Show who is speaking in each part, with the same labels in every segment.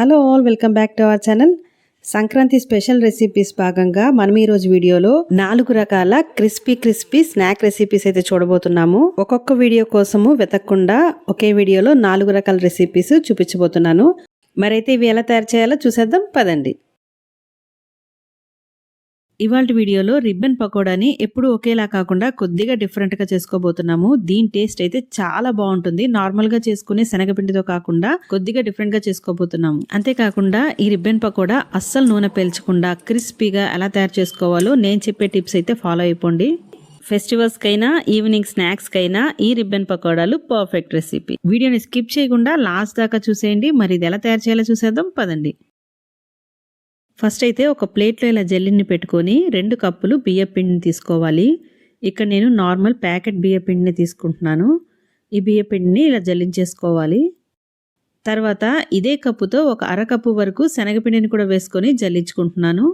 Speaker 1: Hello all, welcome back to our channel. Sankranti special recipes భాగంగా మనం ఈరోజు వీడియోలో 4 రకాల క్రిస్పీ స్నాక్ రెసిపీస్ అయితే చూడబోతున్నాము. ఒక్కొక్క వీడియో కోసము వెతకకుండా ఒకే వీడియోలో 4 రకాల రెసిపీస్ చూపించబోతున్నాను. మరైతే ఇవి ఎలా తయారు చేయాలో చూసేద్దాం పదండి. ఇవాళ వీడియోలో రిబ్బన్ పకోడాని ఎప్పుడు ఒకేలా కాకుండా కొద్దిగా డిఫరెంట్గా చేసుకోబోతున్నాము. దీని టేస్ట్ అయితే చాలా బాగుంటుంది. నార్మల్గా చేసుకునే శనగపిండితో కాకుండా కొద్దిగా డిఫరెంట్గా చేసుకోబోతున్నాము. అంతేకాకుండా ఈ రిబ్బన్ పకోడా అస్సలు నూనె పీల్చకుండా క్రిస్పీగా ఎలా తయారు చేసుకోవాలో నేను చెప్పే టిప్స్ అయితే ఫాలో అయిపోండి. ఫెస్టివల్స్కైనా ఈవినింగ్ స్నాక్స్కైనా ఈ రిబ్బన్ పకోడాలు పర్ఫెక్ట్ రెసిపీ. వీడియోని స్కిప్ చేయకుండా లాస్ట్ దాకా చూసేయండి. మరి ఇది ఎలా తయారు చేయాలో చూసేద్దాం పదండి. ఫస్ట్ అయితే ఒక ప్లేట్లో ఇలా జల్లిని పెట్టుకొని 2 కప్పులు బియ్య పిండిని తీసుకోవాలి. ఇక్కడ నేను నార్మల్ ప్యాకెట్ బియ్య పిండిని తీసుకుంటున్నాను. ఈ బియ్య పిండిని ఇలా జల్లించేసుకోవాలి. తర్వాత ఇదే కప్పుతో ఒక అరకప్పు వరకు శనగపిండిని కూడా వేసుకొని జల్లించుకుంటున్నాను.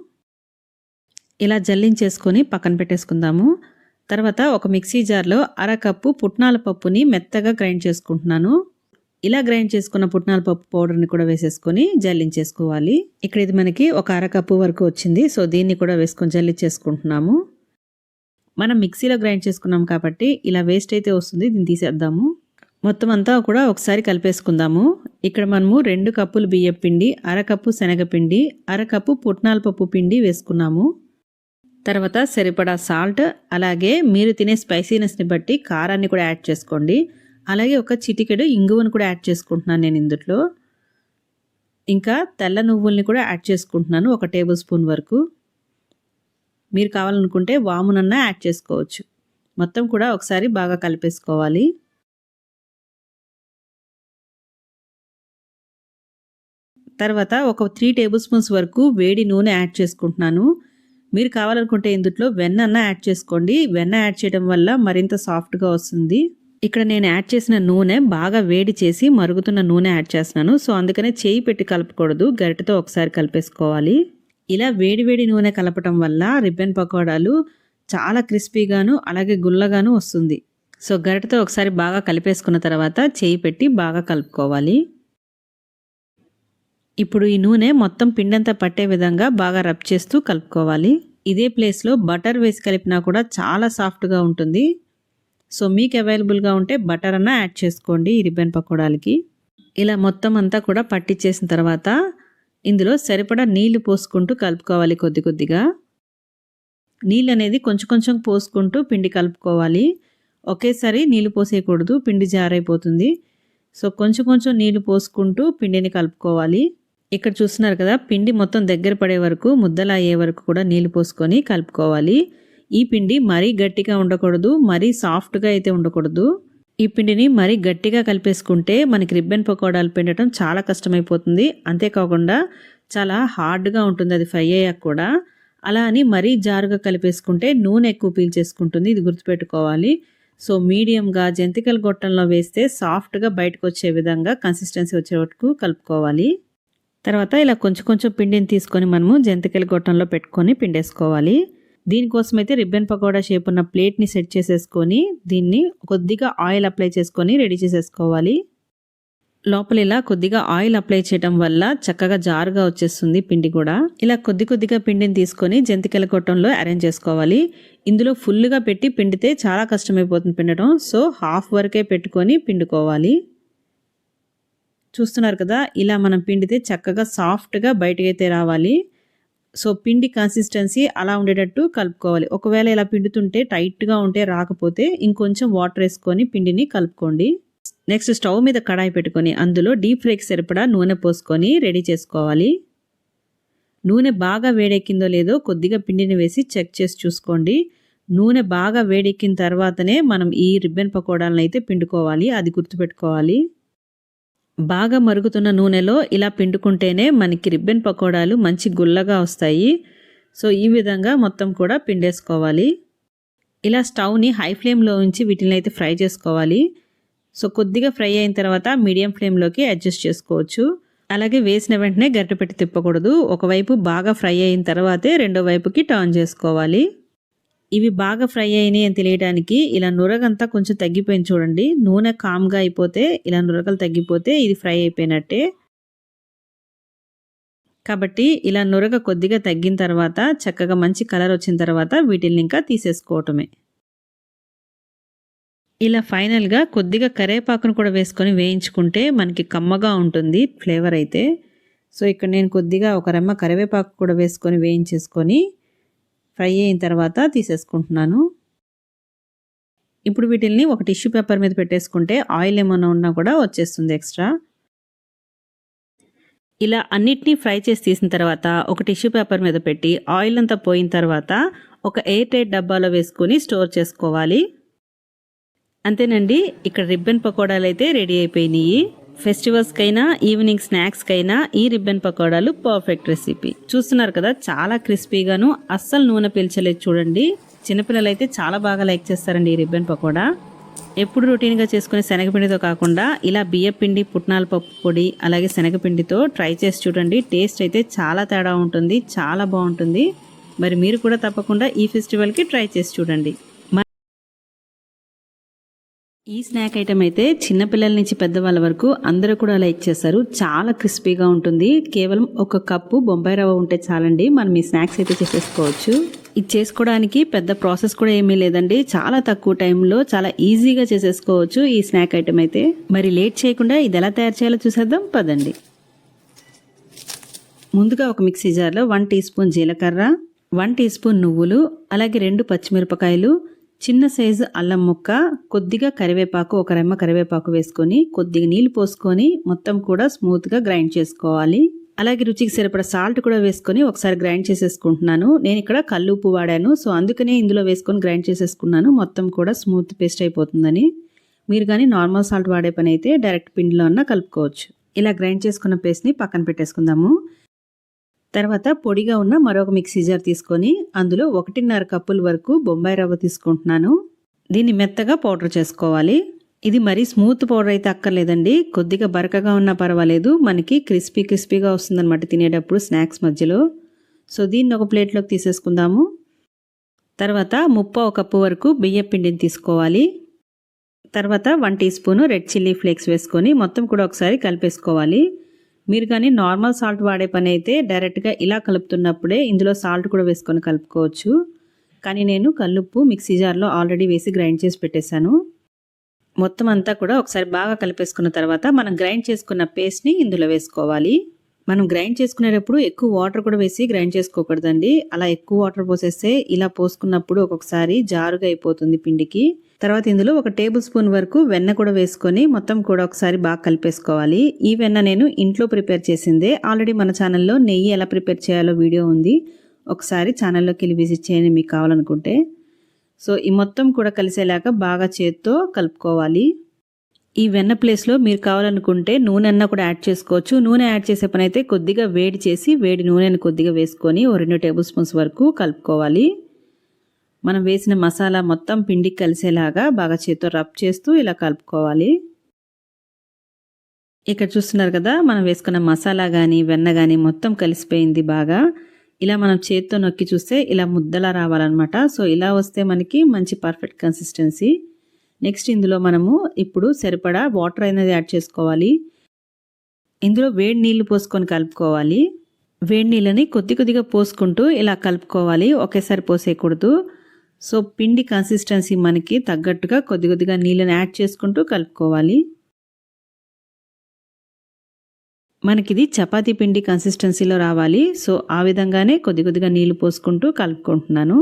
Speaker 1: ఇలా జల్లించేసుకొని పక్కన పెట్టేసుకుందాము. తర్వాత ఒక మిక్సీ జార్లో అరకప్పు పుట్నాల పప్పుని మెత్తగా గ్రైండ్ చేసుకుంటున్నాను. ఇలా గ్రైండ్ చేసుకున్న పుట్నాల పప్పు పౌడర్ని కూడా వేసేసుకొని జల్లించేసుకోవాలి. ఇక్కడ ఇది మనకి ఒక అరకప్పు వరకు వచ్చింది. సో దీన్ని కూడా వేసుకొని జల్లించేసుకుంటున్నాము. మనం మిక్సీలో గ్రైండ్ చేసుకున్నాం కాబట్టి ఇలా వేస్ట్ అయితే వస్తుంది. దీన్ని తీసేద్దాము. మొత్తం అంతా కూడా ఒకసారి కలిపేసుకుందాము. ఇక్కడ మనము 2 కప్పులు బియ్యం పిండి, అరకప్పు శనగపిండి, అరకప్పు పుట్నాల పప్పు పిండి వేసుకున్నాము. తర్వాత సరిపడా సాల్ట్, అలాగే మీరు తినే స్పైసీనెస్ని బట్టి కారాన్ని కూడా యాడ్ చేసుకోండి. అలాగే ఒక చిటికెడు ఇంగువను కూడా యాడ్ చేసుకుంటున్నాను నేను ఇందులో. ఇంకా తెల్ల నువ్వుల్ని కూడా యాడ్ చేసుకుంటున్నాను 1 టేబుల్ స్పూన్ వరకు. మీరు కావాలనుకుంటే వామునన్నా యాడ్ చేసుకోవచ్చు. మొత్తం కూడా ఒకసారి బాగా కలిపేసుకోవాలి. తర్వాత ఒక 3 టేబుల్ స్పూన్స్ వరకు వేడి నూనె యాడ్ చేసుకుంటున్నాను. మీరు కావాలనుకుంటే ఇందులో వెన్న అన్న యాడ్ చేసుకోండి. వెన్న యాడ్ చేయడం వల్ల మరింత సాఫ్ట్గా వస్తుంది. ఇక్కడ నేను యాడ్ చేసిన నూనె బాగా వేడి చేసి మరుగుతున్న నూనె యాడ్ చేస్తున్నాను. సో అందుకనే చేయి పెట్టి కలపకూడదు, గరిటెతో ఒకసారి కలిపేసుకోవాలి. ఇలా వేడి నూనె కలపటం వల్ల రిబ్బన్ పకోడాలు చాలా క్రిస్పీగాను అలాగే గుల్లగాను వస్తుంది. సో గరిటెతో ఒకసారి బాగా కలిపేసుకున్న తర్వాత చేయి పెట్టి బాగా కలుపుకోవాలి. ఇప్పుడు ఈ నూనె మొత్తం పిండంతా పట్టే విధంగా బాగా రబ్ చేస్తూ కలుపుకోవాలి. ఇదే ప్లేస్లో బటర్ వేసి కలిపినా కూడా చాలా సాఫ్ట్గా ఉంటుంది. సో మీకు అవైలబుల్గా ఉంటే బటర్ అన్న యాడ్ చేసుకోండి ఈ రిబ్బన్ పకోడాలకి. ఇలా మొత్తం అంతా కూడా పట్టించేసిన తర్వాత ఇందులో సరిపడా నీళ్లు పోసుకుంటూ కలుపుకోవాలి. కొద్దిగా నీళ్ళు అనేది కొంచెం పోసుకుంటూ పిండి కలుపుకోవాలి. ఒకేసారి నీళ్లు పోసేయకూడదు, పిండి జారైపోతుంది. సో కొంచెం నీళ్లు పోసుకుంటూ పిండిని కలుపుకోవాలి. ఇక్కడ చూస్తున్నారు కదా, పిండి మొత్తం దగ్గర పడే వరకు, ముద్దలా అయ్యే వరకు కూడా నీళ్లు పోసుకొని కలుపుకోవాలి. ఈ పిండి మరీ గట్టిగా ఉండకూడదు, మరీ సాఫ్ట్గా అయితే ఉండకూడదు. ఈ పిండిని మరీ గట్టిగా కలిపేసుకుంటే మనకి రిబ్బన్ పకోడాలు పిండటం చాలా కష్టమైపోతుంది. అంతేకాకుండా చాలా హార్డ్గా ఉంటుంది అది ఫ్రై అయ్యాక కూడా. అలా అని మరీ జారుగా కలిపేసుకుంటే నూనె ఎక్కువ పీల్చేసుకుంటుంది. ఇది గుర్తుపెట్టుకోవాలి. సో మీడియంగా జంతికల గొట్టంలో వేస్తే సాఫ్ట్గా బయటకు వచ్చే విధంగా కన్సిస్టెన్సీ వచ్చే వరకు కలుపుకోవాలి. తర్వాత ఇలా కొంచెం పిండిని తీసుకొని మనము జంతికల గొట్టంలో పెట్టుకొని పిండేసుకోవాలి. దీనికోసం అయితే రిబ్బన్ పకోడా షేప్ ఉన్న ప్లేట్ని సెట్ చేసేసుకొని దీన్ని కొద్దిగా ఆయిల్ అప్లై చేసుకొని రెడీ చేసేసుకోవాలి. లోపల ఇలా కొద్దిగా ఆయిల్ అప్లై చేయడం వల్ల చక్కగా జారుగా వచ్చేస్తుంది పిండి కూడా. ఇలా కొద్దిగా పిండిని తీసుకొని జంతికల గొట్టంలో అరేంజ్ చేసుకోవాలి. ఇందులో ఫుల్గా పెట్టి పిండితే చాలా కష్టమైపోతుంది పిండటం. సో హాఫ్ వరకే పెట్టుకొని పిండుకోవాలి. చూస్తున్నారు కదా, ఇలా మనం పిండితే చక్కగా సాఫ్ట్గా బయటకైతే రావాలి. సో పిండి కన్సిస్టెన్సీ అలా ఉండేటట్టు కలుపుకోవాలి. ఒకవేళ ఇలా పిండుతుంటే టైట్గా ఉంటే రాకపోతే ఇంకొంచెం వాటర్ వేసుకొని పిండిని కలుపుకోండి. నెక్స్ట్ స్టవ్ మీద కడాయి పెట్టుకొని అందులో డీప్ ఫ్రైకి సరిపడా నూనె పోసుకొని రెడీ చేసుకోవాలి. నూనె బాగా వేడెక్కిందో లేదో కొద్దిగా పిండిని వేసి చెక్ చేసి చూసుకోండి. నూనె బాగా వేడెక్కిన తర్వాతనే మనం ఈ రిబ్బన్ పకోడాలను అయితే పిండుకోవాలి. అది గుర్తుపెట్టుకోవాలి. బాగా మరుగుతున్న నూనెలో ఇలా పిండుకుంటేనే మనకి రిబ్బన్ పకోడాలు మంచి గుల్లగా వస్తాయి. సో ఈ విధంగా మొత్తం కూడా పిండేసుకోవాలి. ఇలా స్టవ్ని హై ఫ్లేమ్లో ఉంచి వీటిని అయితే ఫ్రై చేసుకోవాలి. సో కొద్దిగా ఫ్రై అయిన తర్వాత మీడియం ఫ్లేమ్లోకి అడ్జస్ట్ చేసుకోవచ్చు. అలాగే వేసిన వెంటనే గరిటె పెట్టి తిప్పకూడదు. ఒకవైపు బాగా ఫ్రై అయిన తర్వాతే రెండో వైపుకి టర్న్ చేసుకోవాలి. ఇవి బాగా ఫ్రై అయినాయి అని తెలియడానికి ఇలా నురగంతా కొంచెం తగ్గిపోయింది చూడండి. నూనె కామ్గా అయిపోతే ఇలా నురగలు తగ్గిపోతే ఇది ఫ్రై అయిపోయినట్టే. కాబట్టి ఇలా నురగ కొద్దిగా తగ్గిన తర్వాత చక్కగా మంచి కలర్ వచ్చిన తర్వాత వీటిని ఇంకా తీసేసుకోవటమే. ఇలా ఫైనల్గా కొద్దిగా కరివేపాకును కూడా వేసుకొని వేయించుకుంటే మనకి కమ్మగా ఉంటుంది ఫ్లేవర్ అయితే. సో ఇక్కడ నేను కొద్దిగా ఒక రెమ్మ కరివేపాకు కూడా వేసుకొని వేయించేసుకొని ఫ్రై అయిన తర్వాత తీసేసుకుంటున్నాను. ఇప్పుడు వీటిల్ని ఒక టిష్యూ పేపర్ మీద పెట్టేసుకుంటే ఆయిల్ ఏమైనా ఉన్నా కూడా వచ్చేస్తుంది ఎక్స్ట్రా. ఇలా అన్నిటినీ ఫ్రై చేసి తీసిన తర్వాత ఒక టిష్యూ పేపర్ మీద పెట్టి ఆయిల్ అంతా పోయిన తర్వాత ఒక ఎయిర్ టైట్ డబ్బాలో వేసుకొని స్టోర్ చేసుకోవాలి. అంతేనండి, ఇక్కడ రిబ్బన్ పకోడాలు అయితే రెడీ అయిపోయినాయి. ఫెస్టివల్స్కైనా ఈవినింగ్ స్నాక్స్కైనా ఈ రిబ్బన్ పకోడాలు పర్ఫెక్ట్ రెసిపీ. చూస్తున్నారు కదా, చాలా క్రిస్పీగాను, అస్సలు నూనె పీల్చలేదు చూడండి. చిన్నపిల్లలు అయితే చాలా బాగా లైక్ చేస్తారండి ఈ రిబ్బన్ పకోడా. ఎప్పుడు రొటీన్గా చేసుకునే శనగపిండితో కాకుండా ఇలా బియ్యపిండి, పుట్నాల పప్పు పొడి, అలాగే శనగపిండితో ట్రై చేసి చూడండి. టేస్ట్ అయితే చాలా తేడా ఉంటుంది, చాలా బాగుంటుంది. మరి మీరు కూడా తప్పకుండా ఈ ఫెస్టివల్కి ట్రై చేసి చూడండి. ఈ స్నాక్ ఐటమ్ అయితే చిన్నపిల్లల నుంచి పెద్దవాళ్ళ వరకు అందరూ కూడా లైక్ చేస్తారు. చాలా క్రిస్పీగా ఉంటుంది. కేవలం ఒక కప్పు బొంబాయి రవ్వ ఉంటే చాలండి, మనం ఈ స్నాక్స్ అయితే చేసేసుకోవచ్చు. ఇది చేసుకోవడానికి పెద్ద ప్రాసెస్ కూడా ఏమీ లేదండి. చాలా తక్కువ టైంలో చాలా ఈజీగా చేసేసుకోవచ్చు ఈ స్నాక్ ఐటమ్ అయితే. మరి లేట్ చేయకుండా ఇది ఎలా తయారు చేయాలో చూసేద్దాం పదండి. ముందుగా ఒక మిక్సీ జార్లో 1 టీ స్పూన్ జీలకర్ర, 1 టీ స్పూన్ నువ్వులు, అలాగే 2 పచ్చిమిరపకాయలు, చిన్న సైజు అల్లం ముక్క, కొద్దిగా కరివేపాకు, ఒక రెమ్మ కరివేపాకు వేసుకొని కొద్దిగా నీళ్లు పోసుకొని మొత్తం కూడా స్మూత్గా గ్రైండ్ చేసుకోవాలి. అలాగే రుచికి సరిపడా సాల్ట్ కూడా వేసుకొని ఒకసారి గ్రైండ్ చేసేసుకుంటున్నాను. నేను ఇక్కడ కల్లు ఉప్పు వాడాను, సో అందుకనే ఇందులో వేసుకొని గ్రైండ్ చేసేసుకున్నాను. మొత్తం కూడా స్మూత్ పేస్ట్ అయిపోతుందని. మీరు కానీ నార్మల్ సాల్ట్ వాడే పని అయితే డైరెక్ట్ పిండిలో అన్నా కలుపుకోవచ్చు. ఇలా గ్రైండ్ చేసుకున్న పేస్ట్ని పక్కన పెట్టేసుకుందాము. తర్వాత పొడిగా ఉన్న మరొక మిక్సీ జార్ తీసుకొని అందులో 1.5 కప్పుల వరకు బొంబాయి రవ్వ తీసుకుంటున్నాను. దీన్ని మెత్తగా పౌడర్ చేసుకోవాలి. ఇది మరీ స్మూత్ పౌడర్ అయితే అక్కర్లేదండి, కొద్దిగా బరకగా ఉన్నా పర్వాలేదు. మనకి క్రిస్పీగా వస్తుందన్నమాట తినేటప్పుడు స్నాక్స్ మధ్యలో. సో దీన్ని ఒక ప్లేట్లోకి తీసేసుకుందాము. తర్వాత 1/2 కప్పు వరకు బియ్యం పిండిని తీసుకోవాలి. తర్వాత 1 teaspoon red chilli flakes వేసుకొని మొత్తం కూడా ఒకసారి కలిపేసుకోవాలి. మీరు కానీ నార్మల్ సాల్ట్ వాడే పని అయితే డైరెక్ట్గా ఇలా కలుపుతున్నప్పుడే ఇందులో సాల్ట్ కూడా వేసుకొని కలుపుకోవచ్చు. కానీ నేను కల్లుప్పు మిక్సీ జార్లో ఆల్రెడీ వేసి గ్రైండ్ చేసి పెట్టేశాను. మొత్తం అంతా కూడా ఒకసారి బాగా కలిపేసుకున్న తర్వాత మనం గ్రైండ్ చేసుకున్న పేస్ట్ని ఇందులో వేసుకోవాలి. మనం గ్రైండ్ చేసుకునేటప్పుడు ఎక్కువ వాటర్ కూడా వేసి గ్రైండ్ చేసుకోకూడదండి. అలా ఎక్కువ వాటర్ పోసేస్తే ఇలా పోసుకున్నప్పుడు ఒక్కొక్కసారి జారుగా అయిపోతుంది పిండికి. తర్వాత ఇందులో 1 టేబుల్ స్పూన్ వరకు వెన్న కూడా వేసుకొని మొత్తం కూడా ఒకసారి బాగా కలిపేసుకోవాలి. ఈ వెన్న నేను ఇంట్లో ప్రిపేర్ చేసిందే. ఆల్రెడీ మన ఛానల్లో నెయ్యి ఎలా ప్రిపేర్ చేయాలో వీడియో ఉంది, ఒకసారి ఛానల్లోకి వెళ్ళి విజిట్ చేయండి మీకు కావాలనుకుంటే. సో ఈ మొత్తం కూడా కలిసేలాగా బాగా చేత్తో కలుపుకోవాలి. ఈ వెన్న ప్లేస్లో మీరు కావాలనుకుంటే నూనె అన్న కూడా యాడ్ చేసుకోవచ్చు. నూనె యాడ్ చేసే పని అయితే కొద్దిగా వేడి చేసి వేడి నూనెని కొద్దిగా వేసుకొని 2 టేబుల్ స్పూన్స్ వరకు కలుపుకోవాలి. మనం వేసిన మసాలా మొత్తం పిండికి కలిసేలాగా బాగా చేత్తో రబ్ చేస్తూ ఇలా కలుపుకోవాలి. ఇక్కడ చూస్తున్నారు కదా, మనం వేసుకున్న మసాలా కానీ వెన్న కానీ మొత్తం కలిసిపోయింది బాగా. ఇలా మనం చేత్తో నొక్కి చూస్తే ఇలా ముద్దలా రావాలన్నమాట. సో ఇలా వస్తే మనకి మంచి పర్ఫెక్ట్ కన్సిస్టెన్సీ. నెక్స్ట్ ఇందులో మనము ఇప్పుడు సరిపడా వాటర్ అనేది యాడ్ చేసుకోవాలి. ఇందులో వేడి నీళ్లు పోసుకొని కలుపుకోవాలి. వేడి నీళ్ళని కొద్దిగా పోసుకుంటూ ఇలా కలుపుకోవాలి, ఒకేసారి పోసేయకూడదు. సో పిండి కన్సిస్టెన్సీ మనకి తగ్గట్టుగా కొద్దిగా నీళ్ళని యాడ్ చేసుకుంటూ కలుపుకోవాలి. మనకిది చపాతీ పిండి కన్సిస్టెన్సీలో రావాలి. సో ఆ విధంగానే కొద్దిగా నీళ్లు పోసుకుంటూ కలుపుకుంటున్నాను.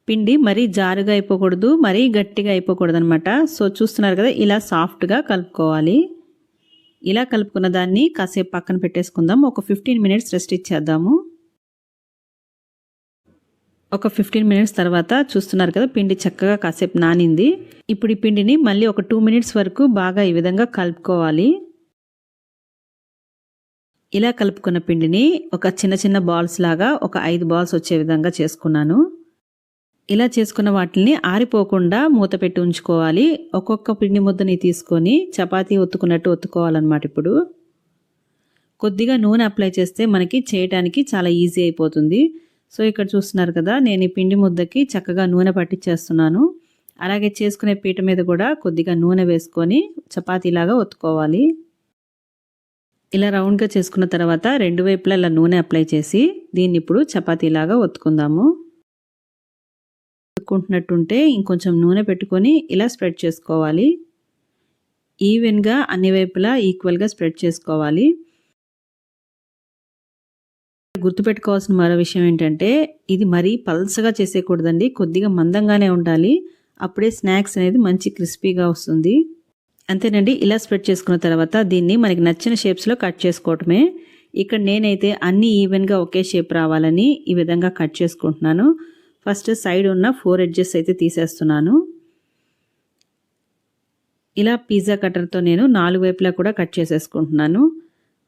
Speaker 1: పిండి మరీ జారుగా అయిపోకూడదు, మరీ గట్టిగా అయిపోకూడదు అనమాట. సో చూస్తున్నారు కదా, ఇలా సాఫ్ట్గా కలుపుకోవాలి. ఇలా కలుపుకున్న దాన్ని కాసేపు పక్కన పెట్టేసుకుందాం. ఒక 15 మినిట్స్ రెస్ట్ ఇచ్చేద్దాము. ఒక 15 మినిట్స్ తర్వాత చూస్తున్నారు కదా, పిండి చక్కగా కాసేపు నానింది. ఇప్పుడు ఈ పిండిని మళ్ళీ ఒక 2 మినిట్స్ వరకు బాగా ఈ విధంగా కలుపుకోవాలి. ఇలా కలుపుకున్న పిండిని ఒక చిన్న బాల్స్ లాగా ఒక 5 బాల్స్ వచ్చే విధంగా చేసుకున్నాను. ఇలా చేసుకున్న వాటిని ఆరిపోకుండా మూత పెట్టి ఉంచుకోవాలి. ఒక్కొక్క పిండి ముద్దని తీసుకొని చపాతీ ఒత్తుకున్నట్టు ఒత్తుకోవాలన్నమాట. ఇప్పుడు కొద్దిగా నూనె అప్లై చేస్తే మనకి చేయడానికి చాలా ఈజీ అయిపోతుంది. సో ఇక్కడ చూస్తున్నారు కదా, నేను ఈ పిండి ముద్దకి చక్కగా నూనె పట్టించేస్తున్నాను. అలాగే చేసుకునే పీట మీద కూడా కొద్దిగా నూనె వేసుకొని చపాతీలాగా ఒత్తుకోవాలి. ఇలా రౌండ్గా చేసుకున్న తర్వాత రెండు వైపులా ఇలా నూనె అప్లై చేసి దీన్ని ఇప్పుడు చపాతీలాగా ఒత్తుకుందాము. ఒత్తుకుంటున్నట్టుంటే ఇంకొంచెం నూనె పెట్టుకొని ఇలా స్ప్రెడ్ చేసుకోవాలి. ఈవెన్గా అన్ని వైపులా ఈక్వల్గా స్ప్రెడ్ చేసుకోవాలి. గుర్తుపెట్టుకోవాల్సిన మరో విషయం ఏంటంటే ఇది మరీ పల్సగా చేసేయకూడదండి, కొద్దిగా మందంగానే ఉండాలి. అప్పుడే స్నాక్స్ అనేది మంచి క్రిస్పీగా వస్తుంది. అంతేనండి. ఇలా స్ప్రెడ్ చేసుకున్న తర్వాత దీన్ని మనకి నచ్చిన షేప్స్లో కట్ చేసుకోవటమే. ఇక్కడ నేనైతే అన్ని ఈవెన్గా ఒకే షేప్ రావాలని ఈ విధంగా కట్ చేసుకుంటున్నాను. ఫస్ట్ సైడ్ ఉన్న 4 ఎడ్జెస్ అయితే తీసేస్తున్నాను. ఇలా పిజ్జా కట్టర్తో నేను 4 వైపులా కూడా కట్ చేసేసుకుంటున్నాను.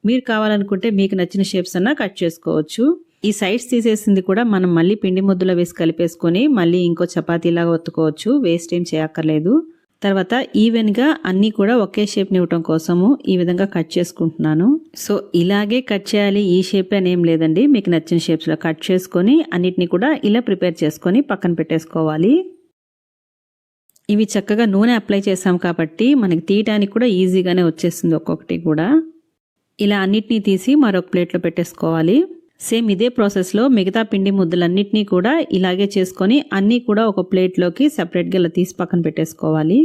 Speaker 1: మీరు కావాలనుకుంటే మీకు నచ్చిన షేప్స్ అన్నా కట్ చేసుకోవచ్చు. ఈ సైడ్స్ తీసేసింది కూడా మనం మళ్ళీ పిండి ముద్దలో వేసి కలిపేసుకొని మళ్ళీ ఇంకో చపాతీలాగా ఒత్తుకోవచ్చు. వేస్ట్ ఏం చేయక్కర్లేదు. తర్వాత ఈవెన్గా అన్నీ కూడా ఒకే షేప్ని ఇవ్వటం కోసము ఈ విధంగా కట్ చేసుకుంటున్నాను. సో ఇలాగే కట్ చేయాలి, ఈ షేప్ అని ఏం లేదండి. మీకు నచ్చిన షేప్స్లో కట్ చేసుకొని అన్నిటినీ కూడా ఇలా ప్రిపేర్ చేసుకొని పక్కన పెట్టేసుకోవాలి. ఇవి చక్కగా నూనె అప్లై చేసాం కాబట్టి మనకి తీయటానికి కూడా ఈజీగానే వచ్చేస్తుంది ఒక్కొక్కటి కూడా. ఇలా అన్నిటినీ తీసి మరొక ప్లేట్లో పెట్టేసుకోవాలి. సేమ్ ఇదే ప్రాసెస్లో మిగతా పిండి ముద్దలన్నిటినీ కూడా ఇలాగే చేసుకొని అన్నీ కూడా ఒక ప్లేట్లోకి సపరేట్గా ఇలా తీసి పక్కన పెట్టేసుకోవాలి.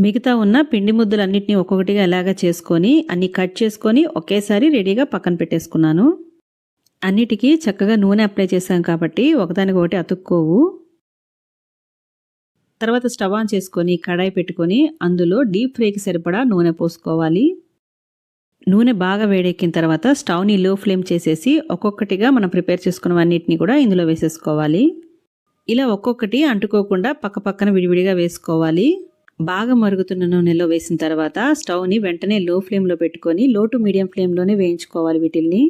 Speaker 1: మిగతా ఉన్న పిండి ముద్దలన్నిటినీ ఒక్కొక్కటిగా ఇలాగా చేసుకొని అన్ని కట్ చేసుకొని ఒకేసారి రెడీగా పక్కన పెట్టేసుకున్నాను. అన్నిటికీ చక్కగా నూనె అప్లై చేశాం కాబట్టి ఒకదానికొకటి అతుక్కోవు. తర్వాత స్టవ్ ఆన్ చేసుకొని కడాయి పెట్టుకొని అందులో డీప్ ఫ్రైకి సరిపడా నూనె పోసుకోవాలి. నూనె బాగా వేడెక్కిన తర్వాత స్టవ్ని లో ఫ్లేమ్ చేసేసి ఒక్కొక్కటిగా మనం ప్రిపేర్ చేసుకున్నవన్నిటిని కూడా ఇందులో వేసేసుకోవాలి. ఇలా ఒక్కొక్కటి అంటుకోకుండా పక్కపక్కన విడివిడిగా వేసుకోవాలి. బాగా మరుగుతున్న నూనెలో వేసిన తర్వాత స్టవ్ని వెంటనే లో ఫ్లేమ్లో పెట్టుకొని లో టు మీడియం ఫ్లేమ్లోనే వేయించుకోవాలి వీటిల్ని.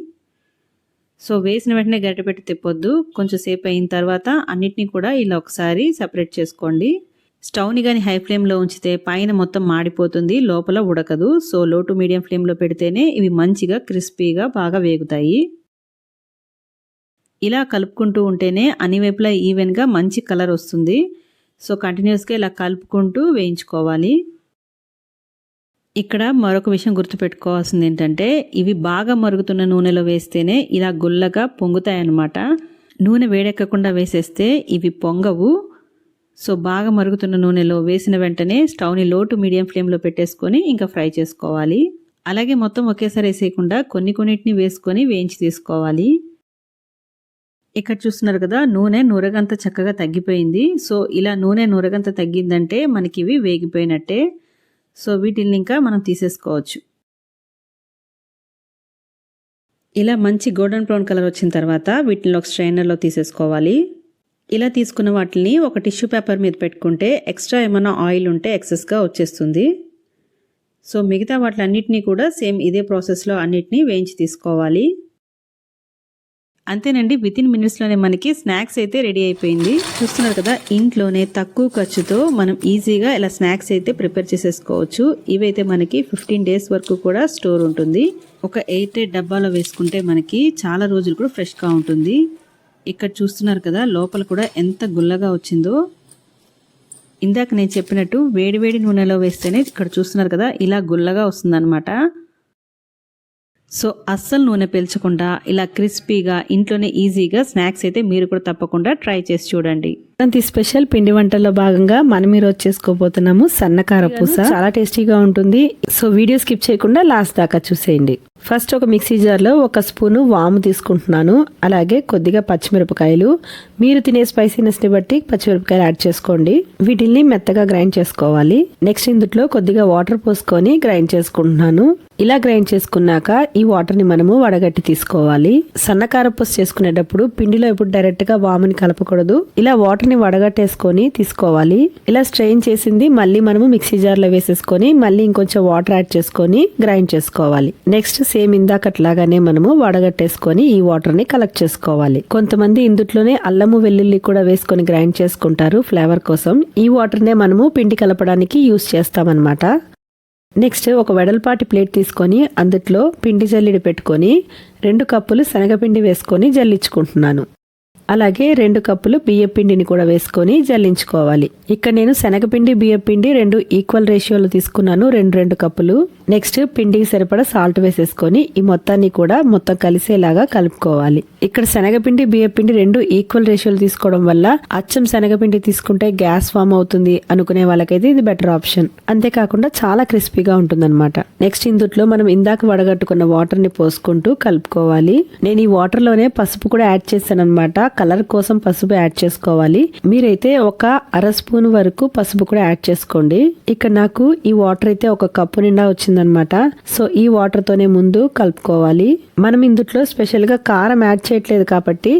Speaker 1: సో వేసిన వెంటనే గరిటె పెట్టి తిప్పొద్దు. కొంచెం సేపు అయిన తర్వాత అన్నిటినీ కూడా ఇలా ఒకసారి సపరేట్ చేసుకోండి. స్టవ్ని కానీ హై ఫ్లేమ్లో ఉంచితే పైన మొత్తం మాడిపోతుంది, లోపల ఉడకదు. సో లో టు మీడియం ఫ్లేమ్లో పెడితేనే ఇవి మంచిగా క్రిస్పీగా బాగా వేగుతాయి. ఇలా కలుపుకుంటూ ఉంటేనే అన్ని వైపులా ఈవెన్గా మంచి కలర్ వస్తుంది. సో కంటిన్యూస్గా ఇలా కలుపుకుంటూ వేయించుకోవాలి. ఇక్కడ మరొక విషయం గుర్తుపెట్టుకోవాల్సింది ఏంటంటే ఇవి బాగా మరుగుతున్న నూనెలో వేస్తేనే ఇలా గుల్లగా పొంగుతాయన్నమాట. నూనె వేడెక్కకుండా వేసేస్తే ఇవి పొంగవు. సో బాగా మరుగుతున్న నూనెలో వేసిన వెంటనే స్టవ్ని లో టు మీడియం ఫ్లేమ్లో పెట్టేసుకొని ఇంకా ఫ్రై చేసుకోవాలి. అలాగే మొత్తం ఒకేసారి వేసేయకుండా కొన్నిటిని వేసుకొని వేయించి తీసుకోవాలి. ఇక్కడ చూస్తున్నారు కదా నూనె నూరగంత చక్కగా తగ్గిపోయింది. సో ఇలా నూనె నూరగంత తగ్గిందంటే మనకి ఇవి వేగిపోయినట్టే. సో వీటిని ఇంకా మనం తీసేసుకోవచ్చు. ఇలా మంచి గోల్డెన్ బ్రౌన్ కలర్ వచ్చిన తర్వాత వీటిని ఒక స్ట్రైనర్లో తీసేసుకోవాలి. ఇలా తీసుకున్న వాటిని ఒక టిష్యూ పేపర్ మీద పెట్టుకుంటే ఎక్స్ట్రా ఏమైనా ఆయిల్ ఉంటే ఎక్సెస్గా వచ్చేస్తుంది. సో మిగతా వాటిలన్నిటినీ కూడా సేమ్ ఇదే ప్రాసెస్లో అన్నిటినీ వేయించి తీసుకోవాలి. అంతేనండి, వితిన్ మినిట్స్లోనే మనకి స్నాక్స్ అయితే రెడీ అయిపోయింది. చూస్తున్నారు కదా ఇంట్లోనే తక్కువ ఖర్చుతో మనం ఈజీగా ఇలా స్నాక్స్ అయితే ప్రిపేర్ చేసేసుకోవచ్చు. ఇవైతే మనకి 15 days వరకు కూడా స్టోర్ ఉంటుంది. ఒక 8 డబ్బాలో వేసుకుంటే మనకి చాలా రోజులు కూడా ఫ్రెష్గా ఉంటుంది. ఇక్కడ చూస్తున్నారు కదా లోపల కూడా ఎంత గుల్లగా వచ్చిందో. ఇందాక నేను చెప్పినట్టు వేడివేడి నూనెలో వేస్తేనే ఇక్కడ చూస్తున్నారు కదా ఇలా గుల్లగా వస్తుందన్నమాట. సో అస్సలు నూనె పీల్చకుండా ఇలా క్రిస్పీగా ఇంట్లోనే ఈజీగా స్నాక్స్ అయితే మీరు కూడా తప్పకుండా ట్రై చేసి చూడండి.
Speaker 2: సంక్రాంతి స్పెషల్ పిండి వంటల్లో భాగంగా మనం ఈరోజు చేసుకోబోతున్నాము సన్నకార పూస. చాలా టేస్టీగా ఉంటుంది. సో వీడియో స్కిప్ చేయకుండా లాస్ట్ దాకా చూసేయండి. ఫస్ట్ ఒక మిక్సీ జార్లో 1 స్పూను వాము తీసుకుంటున్నాను. అలాగే కొద్దిగా పచ్చిమిరపకాయలు, మీరు తినే స్పైసీనెస్ని బట్టి పచ్చిమిరపకాయలు యాడ్ చేసుకోండి. వీటిల్ని మెత్తగా గ్రైండ్ చేసుకోవాలి. నెక్స్ట్ ఇందులో కొద్దిగా వాటర్ పోసుకొని గ్రైండ్ చేసుకుంటున్నాను. ఇలా గ్రైండ్ చేసుకున్నాక ఈ వాటర్ ని మనము వడగట్టి తీసుకోవాలి. సన్నకార పూస చేసుకునేటప్పుడు పిండిలో ఎప్పుడు డైరెక్ట్ గా వాముని కలపకూడదు. ఇలా వాటర్ ని వడగట్టేసుకొని తీసుకోవాలి. ఇలా స్ట్రెయిన్ చేసింది మళ్ళీ మనము మిక్సీ జార్ లో వేసేసుకొని మళ్ళీ ఇంకొంచెం వాటర్ యాడ్ చేసుకొని గ్రైండ్ చేసుకోవాలి. నెక్స్ట్ సేమ్ ఇందాకట్లాగానే మనము వడగట్టేసుకొని ఈ వాటర్ ని కలెక్ట్ చేసుకోవాలి. కొంతమంది ఇందులోనే అల్లము వెల్లుల్లి కూడా వేసుకొని గ్రైండ్ చేసుకుంటారు ఫ్లేవర్ కోసం. ఈ వాటర్ నే మనము పిండి కలపడానికి యూస్ చేస్తామన్నమాట. నెక్స్ట్ ఒక వెడల్పాటి ప్లేట్ తీసుకొని అందులో పిండి జల్లిడి పెట్టుకొని 2 కప్పులు శనగపిండి వేసుకొని జల్లించుకుంటున్నాను. అలాగే 2 కప్పులు బియ్యపిండిని కూడా వేసుకొని జల్లించుకోవాలి. ఇక్కడ నేను శనగపిండి బియ్యపిండి 2 ఈక్వల్ రేషియోలో తీసుకున్నాను. 2 కప్పులు. నెక్స్ట్ పిండికి సరిపడా సాల్ట్ వేసేసుకొని ఈ మొత్తాన్ని కూడా మొత్తం కలిసేలాగా కలుపుకోవాలి. ఇక్కడ శనగపిండి బియ్యపిండి రెండు ఈక్వల్ రేషియోలు తీసుకోవడం వల్ల అచ్చం శనగపిండి తీసుకుంటే గ్యాస్ ఫామ్ అవుతుంది అనుకునే వాళ్ళకైతే ఇది బెటర్ ఆప్షన్. అంతేకాకుండా చాలా క్రిస్పీగా ఉంటుందన్నమాట. నెక్స్ట్ ఇందులో మనం ఇందాక వడగట్టుకున్న వాటర్ ని పోసుకుంటూ కలుపుకోవాలి. నేను ఈ వాటర్ లోనే పసుపు కూడా యాడ్ చేశాను అనమాట. కలర్ కోసం పసుపు యాడ్ చేసుకోవాలి. మీరైతే ఒక అర స్పూన్ వరకు పసుపు కూడా యాడ్ చేసుకోండి. ఇక్కడ నాకు ఈ వాటర్ అయితే ఒక కప్పు నిండా వచ్చిందనమాట. సో ఈ వాటర్ తోనే ముందు కలుపుకోవాలి. మనం ఇందులో స్పెషల్ గా కారం యాడ్ చేయట్లేదు కాబట్టి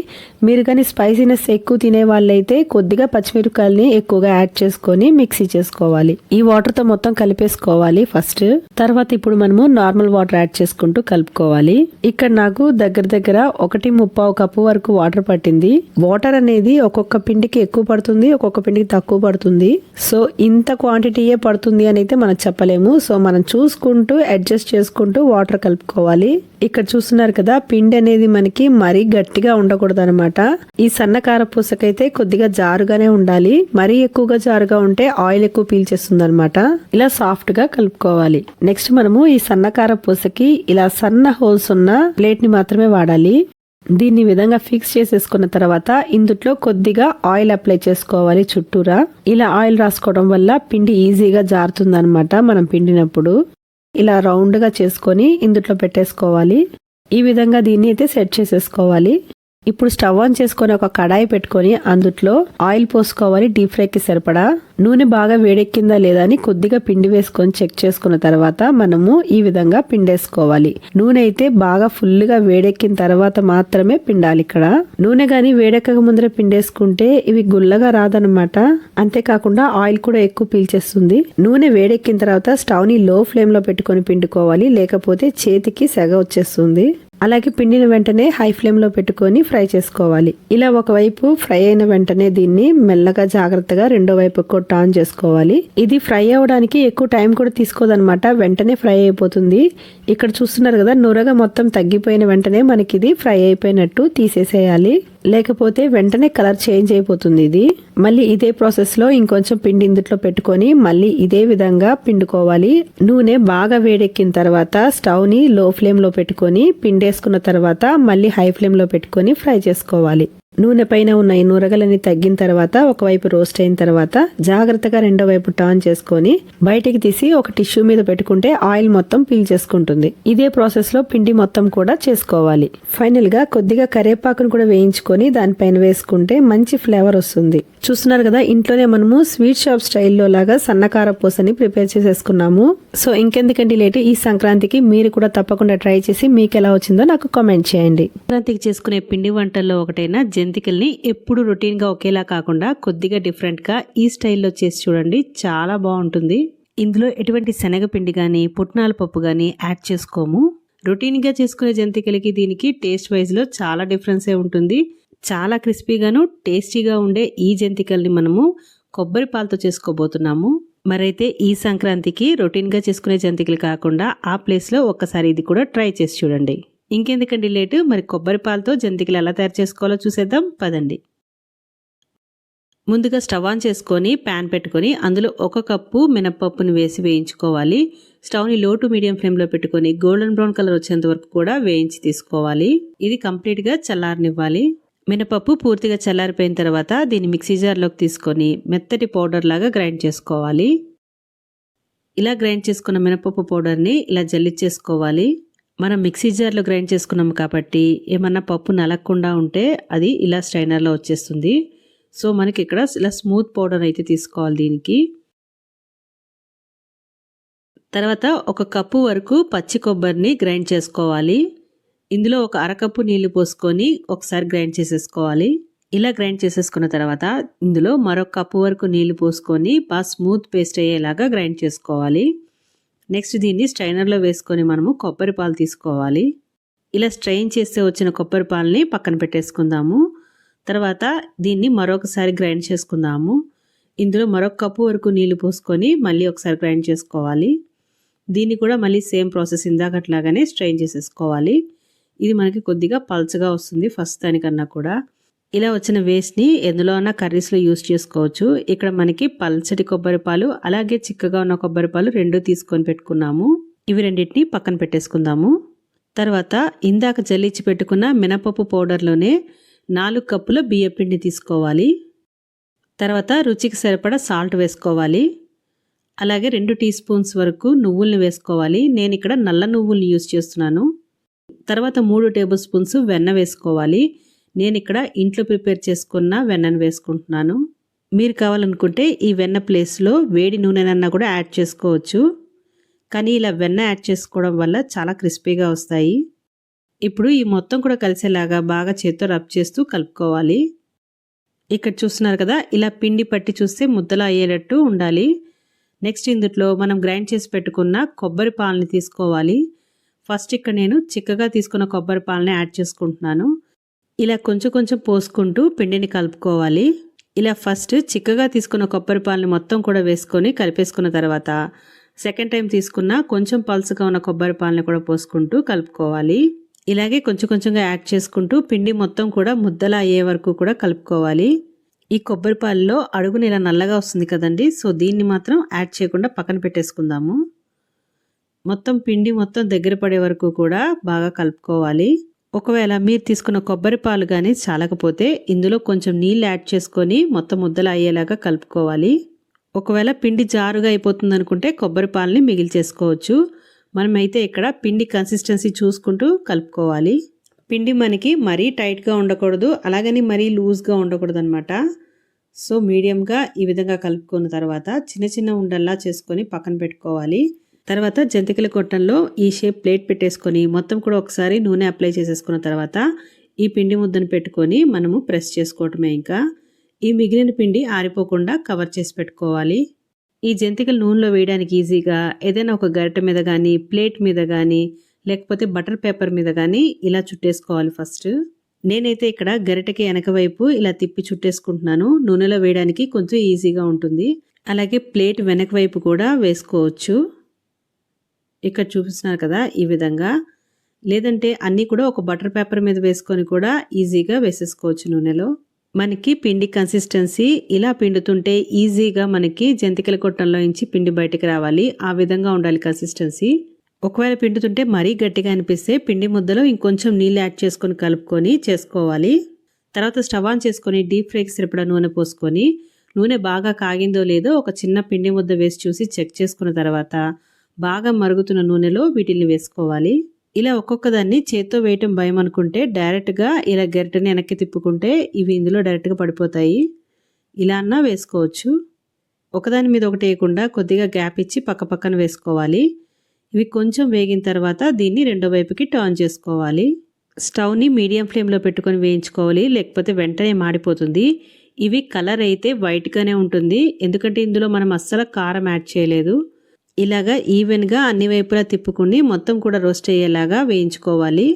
Speaker 2: మీరు కానీ స్పైసీనెస్ ఎక్కువ తినే వాళ్ళైతే కొద్దిగా పచ్చిమిరపకాయలని ఎక్కువగా యాడ్ చేసుకొని మిక్సీ చేసుకోవాలి. ఈ వాటర్ తో మొత్తం కలిపేసుకోవాలి ఫస్ట్. తర్వాత ఇప్పుడు మనము నార్మల్ వాటర్ యాడ్ చేసుకుంటూ కలుపుకోవాలి. ఇక్కడ నాకు దగ్గర 1.25 కప్పు వరకు వాటర్ పట్టింది. వాటర్ అనేది ఒక్కొక్క పిండికి ఎక్కువ పడుతుంది, ఒక్కొక్క పిండికి తక్కువ పడుతుంది. సో ఇంత క్వాంటిటీయే పడుతుంది అని అయితే మనం చెప్పలేము. సో మనం చూసుకుంటూ అడ్జస్ట్ చేసుకుంటూ వాటర్ కలుపుకోవాలి. ఇక్కడ చూస్తున్నారు కదా, పిండి అనేది మనకి మరీ గట్టిగా ఉండకూడదు అనమాట. ఈ సన్నకార పూసకైతే కొద్దిగా జారుగానే ఉండాలి. మరీ ఎక్కువగా జారుగా ఉంటే ఆయిల్ ఎక్కువ పీల్చేస్తుంది అనమాట. ఇలా సాఫ్ట్ గా కలుపుకోవాలి. నెక్స్ట్ మనము ఈ సన్నకార పూసకి ఇలా సన్న హోల్స్ ఉన్న ప్లేట్ ని మాత్రమే వాడాలి. దీన్ని విధంగా ఫిక్స్ చేసేసుకున్న తర్వాత ఇందులో కొద్దిగా ఆయిల్ అప్లై చేసుకోవాలి చుట్టూరా. ఇలా ఆయిల్ రాసుకోవడం వల్ల పిండి ఈజీగా జారుతుంది అనమాట. మనం పిండినప్పుడు ఇలా రౌండ్ గా చేసుకొని ఇందులో పెట్టేసుకోవాలి. ఈ విధంగా దీన్ని అయితే సెట్ చేసేసుకోవాలి. ఇప్పుడు స్టవ్ ఆన్ చేసుకొని ఒక కడాయి పెట్టుకొని అందులో ఆయిల్ పోసుకోవాలి. డీప్ ఫ్రైకి సరిపడా. నూనె బాగా వేడెక్కిందా లేదా అని కొద్దిగా పిండి వేసుకొని చెక్ చేసుకున్న తర్వాత మనము ఈ విధంగా పిండేసుకోవాలి. నూనె అయితే బాగా ఫుల్ గా వేడెక్కిన తర్వాత మాత్రమే పిండాలి. ఇక్కడ నూనె గాని వేడెక్కక ముందరే పిండేసుకుంటే ఇవి గుల్లగా రాదనమాట. అంతేకాకుండా ఆయిల్ కూడా ఎక్కువ పీల్చేస్తుంది. నూనె వేడెక్కిన తర్వాత స్టవ్ ని లో ఫ్లేమ్ లో పెట్టుకొని పిండుకోవాలి, లేకపోతే చేతికి సెగ వచ్చేస్తుంది. అలాగే పిండిన వెంటనే హై ఫ్లేమ్ లో పెట్టుకొని ఫ్రై చేసుకోవాలి. ఇలా ఒకవైపు ఫ్రై అయిన వెంటనే దీన్ని మెల్లగా జాగ్రత్తగా రెండో వైపు కూడా టర్న్ చేసుకోవాలి. ఇది ఫ్రై అవ్వడానికి ఎక్కువ టైం కూడా తీసుకోదన్నమాట. వెంటనే ఫ్రై అయిపోతుంది. ఇక్కడ చూస్తున్నారు కదా, నురగ మొత్తం తగ్గిపోయిన వెంటనే మనకి ఇది ఫ్రై అయిపోయినట్టు తీసేసేయాలి. లేకపోతే వెంటనే కలర్ చేంజ్ అయిపోతుంది ఇది. మళ్ళీ ఇదే ప్రాసెస్ లో ఇంకొంచెం పిండి ఇందులో పెట్టుకొని మళ్ళీ ఇదే విధంగా పిండుకోవాలి. నూనె బాగా వేడెక్కిన తర్వాత స్టవ్ ని లో ఫ్లేమ్ లో పెట్టుకొని పిండేసుకున్న తర్వాత మళ్ళీ హై ఫ్లేమ్ లో పెట్టుకొని ఫ్రై చేసుకోవాలి. నూనె పైన ఉన్న ఈ నురగలని తగ్గిన తర్వాత ఒకవైపు రోస్ట్ అయిన తర్వాత జాగ్రత్తగా రెండో వైపు టర్న్ చేసుకొని బయటికి తీసి ఒక టిష్యూ మీద పెట్టుకుంటే ఆయిల్ మొత్తం పీల్ చేసుకుంటుంది. ఇదే ప్రాసెస్ లో పిండి మొత్తం కూడా చేసుకోవాలి. ఫైనల్ గా కొద్దిగా కరివేపాకును కూడా వేయించుకొని దానిపైన వేసుకుంటే మంచి ఫ్లేవర్ వస్తుంది. చూస్తున్నారు కదా, ఇంట్లోనే మనము స్వీట్ షాప్ స్టైల్లో లాగా సన్నకార పూసని ప్రిపేర్ చేసేసుకున్నాము. సో ఇంకెందుకంటే లేట్, ఈ సంక్రాంతికి మీరు కూడా తప్పకుండా ట్రై చేసి మీకు ఎలా వచ్చిందో నాకు కామెంట్ చేయండి.
Speaker 1: సంక్రాంతికి చేసుకునే పిండి వంటల్లో ఒకటైన జంతికల్ని ఎప్పుడు రొటీన్ గా ఒకేలా కాకుండా కొద్దిగా డిఫరెంట్ గా ఈ స్టైల్లో చేసి చూడండి, చాలా బాగుంటుంది. ఇందులో ఎటువంటి శనగపిండి గానీ పుట్నాల పప్పు గానీ యాడ్ చేసుకోము. రొటీన్ గా చేసుకునే జంతికలకి దీనికి టేస్ట్ వైజ్ లో చాలా డిఫరెన్సే ఉంటుంది. చాలా క్రిస్పీగాను టేస్టీగా ఉండే ఈ జంతికల్ని మనము కొబ్బరి పాలతో చేసుకోబోతున్నాము. మరైతే ఈ సంక్రాంతికి రొటీన్ గా చేసుకునే జంతికలు కాకుండా ఆ ప్లేస్ లో ఒక్కసారి ఇది కూడా ట్రై చేసి చూడండి. ఇంకెందుకండి లేటు, మరి కొబ్బరి పాలతో జంతికలు ఎలా తయారు చేసుకోవాలో చూసేద్దాం పదండి. ముందుగా స్టవ్ ఆన్ చేసుకొని ప్యాన్ పెట్టుకొని అందులో 1 కప్పు మినపప్పుని వేసి వేయించుకోవాలి. స్టవ్ని లో టు మీడియం ఫ్లేమ్లో పెట్టుకొని గోల్డెన్ బ్రౌన్ కలర్ వచ్చేంత వరకు కూడా వేయించి తీసుకోవాలి. ఇది కంప్లీట్గా చల్లారనివ్వాలి. మినపప్పు పూర్తిగా చల్లారిపోయిన తర్వాత దీన్ని మిక్సీ జార్లోకి తీసుకొని మెత్తటి పౌడర్ లాగా గ్రైండ్ చేసుకోవాలి. ఇలా గ్రైండ్ చేసుకున్న మినపప్పు పౌడర్ని ఇలా జల్లిచ్చేసుకోవాలి. మనం మిక్సీ జార్లో గ్రైండ్ చేసుకున్నాము కాబట్టి ఏమన్నా పప్పు నలగకుండా ఉంటే అది ఇలా స్ట్రైనర్లో వచ్చేస్తుంది. సో మనకి ఇక్కడ ఇలా స్మూత్ పౌడర్ అయితే తీసుకోవాలి. దీనికి తర్వాత 1 కప్పు వరకు పచ్చి కొబ్బరిని గ్రైండ్ చేసుకోవాలి. ఇందులో ఒక అరకప్పు నీళ్లు పోసుకొని ఒకసారి గ్రైండ్ చేసేసుకోవాలి. ఇలా గ్రైండ్ చేసేసుకున్న తర్వాత ఇందులో మరొక కప్పు వరకు నీళ్లు పోసుకొని బాగా స్మూత్ పేస్ట్ అయ్యేలాగా గ్రైండ్ చేసుకోవాలి. నెక్స్ట్ దీన్ని స్ట్రైనర్లో వేసుకొని మనము కొబ్బరి పాలు తీసుకోవాలి. ఇలా స్ట్రెయిన్ చేస్తే వచ్చిన కొబ్బరి పాలని పక్కన పెట్టేసుకుందాము. తర్వాత దీన్ని మరొకసారి గ్రైండ్ చేసుకుందాము. ఇందులో మరొక కప్పు వరకు నీళ్లు పోసుకొని మళ్ళీ ఒకసారి గ్రైండ్ చేసుకోవాలి. దీన్ని కూడా మళ్ళీ సేమ్ ప్రాసెస్ ఇందాకట్లాగానే స్ట్రెయిన్ చేసేసుకోవాలి. ఇది మనకి కొద్దిగా పల్చగా వస్తుంది ఫస్ట్ దానికన్నా కూడా. ఇలా వచ్చిన వేస్ట్ని ఎందులో అన్నా కర్రీస్లో యూస్ చేసుకోవచ్చు. ఇక్కడ మనకి పల్చటి కొబ్బరి పాలు అలాగే చిక్కగా ఉన్న కొబ్బరి పాలు 2 తీసుకొని పెట్టుకున్నాము. ఇవి రెండింటిని పక్కన పెట్టేసుకుందాము. తర్వాత ఇందాక జల్లించి పెట్టుకున్న మినపప్పు పౌడర్లోనే 4 కప్పుల బియ్యపిండి తీసుకోవాలి. తర్వాత రుచికి సరిపడా సాల్ట్ వేసుకోవాలి. అలాగే 2 టీ స్పూన్స్ వరకు నువ్వుల్ని వేసుకోవాలి. నేను ఇక్కడ నల్ల నువ్వుల్ని యూజ్ చేస్తున్నాను. తర్వాత 3 టేబుల్ స్పూన్స్ వెన్న వేసుకోవాలి. నేను ఇక్కడ ఇంట్లో ప్రిపేర్ చేసుకున్న వెన్నను వేసుకుంటున్నాను. మీరు కావాలనుకుంటే ఈ వెన్న ప్లేస్లో వేడి నూనెనన్నా కూడా యాడ్ చేసుకోవచ్చు. కానీ ఇలా వెన్న యాడ్ చేసుకోవడం వల్ల చాలా క్రిస్పీగా వస్తాయి. ఇప్పుడు ఈ మొత్తం కూడా కలిసేలాగా బాగా చేత్తో రబ్ చేస్తూ కలుపుకోవాలి. ఇక్కడ చూస్తున్నారు కదా, ఇలా పిండి పట్టి చూస్తే ముద్దలా అయ్యేటట్టు ఉండాలి. నెక్స్ట్ ఇందులో మనం గ్రైండ్ చేసి పెట్టుకున్న కొబ్బరి పాలని తీసుకోవాలి. ఫస్ట్ ఇక్కడ నేను చిక్కగా తీసుకున్న కొబ్బరి పాలని యాడ్ చేసుకుంటున్నాను. ఇలా కొంచెం కొంచెం పోసుకుంటూ పిండిని కలుపుకోవాలి. ఇలా ఫస్ట్ చిక్కగా తీసుకున్న కొబ్బరి పాలని మొత్తం కూడా వేసుకొని కలిపేసుకున్న తర్వాత సెకండ్ టైం తీసుకున్న కొంచెం పల్చగా ఉన్న కొబ్బరి పాలని కూడా పోసుకుంటూ కలుపుకోవాలి. ఇలాగే కొంచెం కొంచెంగా యాడ్ చేసుకుంటూ పిండి మొత్తం కూడా ముద్దలా అయ్యే వరకు కూడా కలుపుకోవాలి. ఈ కొబ్బరి పాలలో అడుగున ఇలా నల్లగా వస్తుంది కదండి, సో దీన్ని మాత్రం యాడ్ చేయకుండా పక్కన పెట్టేసుకుందాము. మొత్తం పిండి మొత్తం దగ్గర పడే వరకు కూడా బాగా కలుపుకోవాలి. ఒకవేళ మీరు తీసుకున్న కొబ్బరి పాలు కానీ చాలకపోతే ఇందులో కొంచెం నీళ్ళు యాడ్ చేసుకొని మొత్తం ముద్దలు అయ్యేలాగా కలుపుకోవాలి. ఒకవేళ పిండి జారుగా అయిపోతుంది అనుకుంటే కొబ్బరి పాలని మిగిల్చేసుకోవచ్చు. మనమైతే ఇక్కడ పిండి కన్సిస్టెన్సీ చూసుకుంటూ కలుపుకోవాలి. పిండి మనకి మరీ టైట్గా ఉండకూడదు, అలాగని మరీ లూజ్గా ఉండకూడదు అనమాట. సో మీడియంగా ఈ విధంగా కలుపుకున్న తర్వాత చిన్న చిన్న ఉండల్లా చేసుకొని పక్కన పెట్టుకోవాలి. తర్వాత జంతికల కొట్టంలో ఈ షేప్ ప్లేట్ పెట్టేసుకొని మొత్తం కూడా ఒకసారి నూనె అప్లై చేసేసుకున్న తర్వాత ఈ పిండి ముద్దను పెట్టుకొని మనము ప్రెస్ చేసుకోవటమే. ఇంకా ఈ మిగిలిన పిండి ఆరిపోకుండా కవర్ చేసి పెట్టుకోవాలి. ఈ జంతికలు నూనెలో వేయడానికి ఈజీగా ఏదైనా ఒక గరిటె మీద కానీ ప్లేట్ మీద కానీ లేకపోతే బటర్ పేపర్ మీద కానీ ఇలా చుట్టేసుకోవాలి. ఫస్ట్ నేనైతే ఇక్కడ గరిటెకి వెనక వైపు ఇలా తిప్పి చుట్టేసుకుంటున్నాను. నూనెలో వేయడానికి కొంచెం ఈజీగా ఉంటుంది. అలాగే ప్లేట్ వెనక వైపు కూడా వేసుకోవచ్చు. ఇక్కడ చూపిస్తున్నారు కదా ఈ విధంగా. లేదంటే అన్నీ కూడా ఒక బటర్ పేపర్ మీద వేసుకొని కూడా ఈజీగా వేసేసుకోవచ్చు నూనెలో. మనకి పిండి కన్సిస్టెన్సీ ఇలా పిండుతుంటే ఈజీగా మనకి జంతికల కొట్టంలో నుంచి పిండి బయటికి రావాలి. ఆ విధంగా ఉండాలి కన్సిస్టెన్సీ. ఒకవేళ పిండుతుంటే మరీ గట్టిగా అనిపిస్తే పిండి ముద్దలో ఇంకొంచెం నీళ్ళు యాడ్ చేసుకొని కలుపుకొని చేసుకోవాలి. తర్వాత స్టవ్ ఆన్ చేసుకొని డీప్ ఫ్రైకి సరిపడా నూనె పోసుకొని నూనె బాగా కాగిందో లేదో ఒక చిన్న పిండి ముద్ద వేసి చూసి చెక్ చేసుకున్న తర్వాత బాగా మరుగుతున్న నూనెలో వీటిని వేసుకోవాలి. ఇలా ఒక్కొక్క దాన్ని చేత్తో వేయటం భయం అనుకుంటే డైరెక్ట్గా ఇలా గరిటెని వెనక్కి తిప్పుకుంటే ఇవి ఇందులో డైరెక్ట్గా పడిపోతాయి. ఇలా అన్నా వేసుకోవచ్చు. ఒకదాని మీద ఒకటి వేయకుండా కొద్దిగా గ్యాప్ ఇచ్చి పక్క పక్కన వేసుకోవాలి. ఇవి కొంచెం వేగిన తర్వాత దీన్ని రెండో వైపుకి టర్న్ చేసుకోవాలి. స్టవ్ని మీడియం ఫ్లేమ్లో పెట్టుకొని వేయించుకోవాలి, లేకపోతే వెంటనే మాడిపోతుంది. ఇవి కలర్ అయితే వైట్గానే ఉంటుంది, ఎందుకంటే ఇందులో మనం అస్సలు కారం యాడ్ చేయలేదు. ఇలాగా ఈవెన్గా అన్ని వైపులా తిప్పుకొని మొత్తం కూడా రోస్ట్ అయ్యేలాగా వేయించుకోవాలి.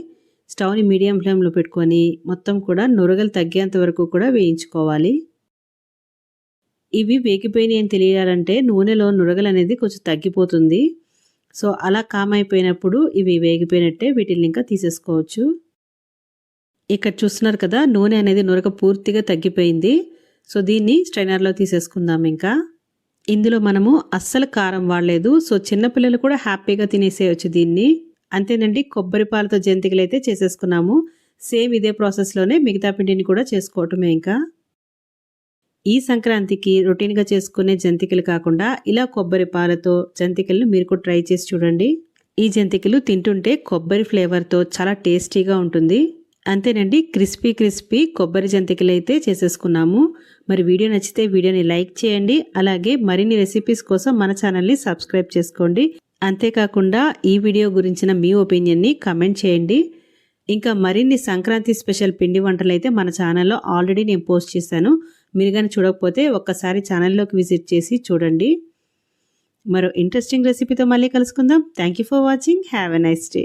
Speaker 1: స్టవ్ని మీడియం ఫ్లేమ్లో పెట్టుకొని మొత్తం కూడా నురగలు తగ్గేంత వరకు కూడా వేయించుకోవాలి. ఇవి వేగిపోయినాయి అని తెలియాలంటే నూనెలో నురగలు అనేది కొంచెం తగ్గిపోతుంది. సో అలా కామ్ అయిపోయినప్పుడు ఇవి వేగిపోయినట్టే. వీటిని ఇంకా తీసేసుకోవచ్చు. ఇక్కడ చూస్తున్నారు కదా, నూనె అనేది నురగ పూర్తిగా తగ్గిపోయింది. సో దీన్ని స్ట్రైనర్లో తీసేసుకుందాం. ఇంకా ఇందులో మనము అస్సలు కారం వాడలేదు, సో చిన్నపిల్లలు కూడా హ్యాపీగా తినేసేయచ్చు దీన్ని. అంతేనండి, కొబ్బరి పాలతో జంతికలు అయితే చేసేసుకున్నాము. సేమ్ ఇదే ప్రాసెస్లోనే మిగతా పిండిని కూడా చేసుకోవటమే. ఇంకా ఈ సంక్రాంతికి రొటీన్గా చేసుకునే జంతికలు కాకుండా ఇలా కొబ్బరి పాలతో జంతికలను మీరు కూడా ట్రై చేసి చూడండి. ఈ జంతికలు తింటుంటే కొబ్బరి ఫ్లేవర్తో చాలా టేస్టీగా ఉంటుంది. అంతేనండి, క్రిస్పీ కొబ్బరి జంతికలు అయితే చేసేసుకున్నాము. మరి వీడియో నచ్చితే వీడియోని లైక్ చేయండి. అలాగే మరిన్ని రెసిపీస్ కోసం మన ఛానల్ని సబ్స్క్రైబ్ చేసుకోండి. అంతేకాకుండా ఈ వీడియో గురించిన మీ ఒపీనియన్ని కమెంట్ చేయండి. ఇంకా మరిన్ని సంక్రాంతి స్పెషల్ పిండి వంటలు అయితే మన ఛానల్లో ఆల్రెడీ నేను పోస్ట్ చేశాను. మీరు కానీ చూడకపోతే ఒక్కసారి ఛానల్లోకి విజిట్ చేసి చూడండి. మరో ఇంట్రెస్టింగ్ రెసిపీతో మళ్ళీ కలుసుకుందాం. Thank you for watching. Have a nice day.